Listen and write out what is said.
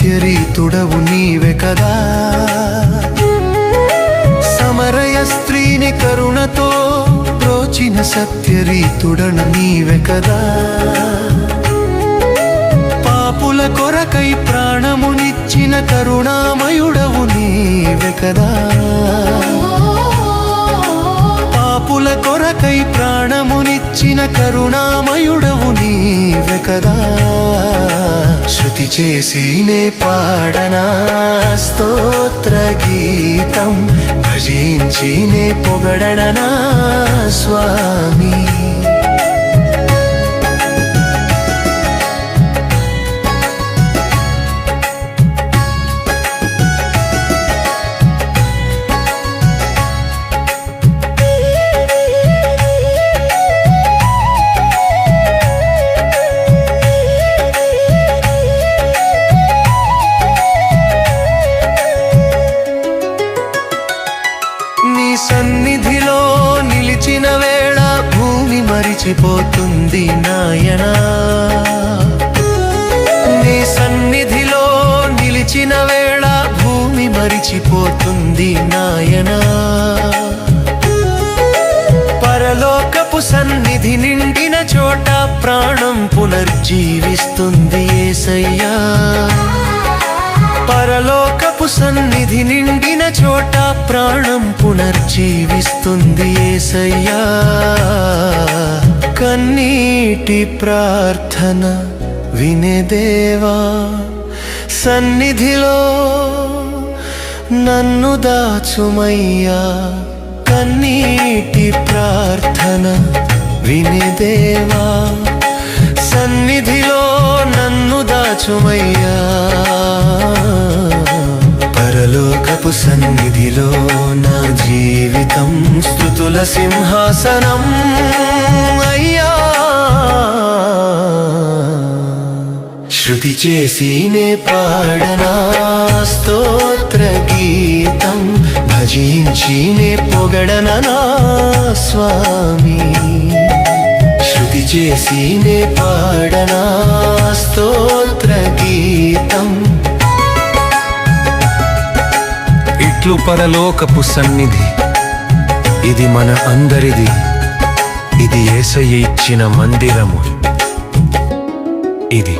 సత్యరీతుడవు నీవే కదా, సమరయ స్త్రీని కరుణతో ప్రోచిన సత్యరీతుడను నీవే కదా, పాపుల కొరకై ప్రాణమునిచ్చిన కరుణామయుడవు నీవే కదా, పాపుల కొరకై ప్రాణమునిచ్చిన కరుణామయుడవు నీవే కదా. శృతి చేసి నే పాడనా స్తోత్ర గీతం, భజించి నే పొగడనా స్వామి. సన్నిధిలో నిలిచిన వేళ భూమి మరిచిపోతుంది నాయనా, నీ సన్నిధిలో నిలిచిన వేళ భూమి మరిచిపోతుంది నాయనా, పరలోకపు సన్నిధి నిండిన చోట ప్రాణం పునర్జీవిస్తుంది యేసయ్యా, పరలోకపు సన్నిధి నిండిన చోట ప్రాణం పునర్జీవిస్తుంది యేసయ్యా. కన్నీటి ప్రార్థన వినే దేవా, సన్నిధిలో నన్ను దాచుమయ్యా, కన్నీటి ప్రార్థన వినే దేవా, సన్నిధిలో నన్ను దాచుమయ్యా, పరలోకపు సన్నిధిలో నా జీవితం స్తుతుల సింహాసనం అయ్యా. శృతి చేసి నే పాడనా స్తోత్ర గీతం, భజించి నే పొగడనా స్వామి. శృతి చేసి నే పాడనా స్తోత్ర గీతం. ఇట్లు పరలోకపు సన్నిధి, ఇది మన అందరిది, ఇది యేసయ్య ఇచ్చిన మందిరము ఇది.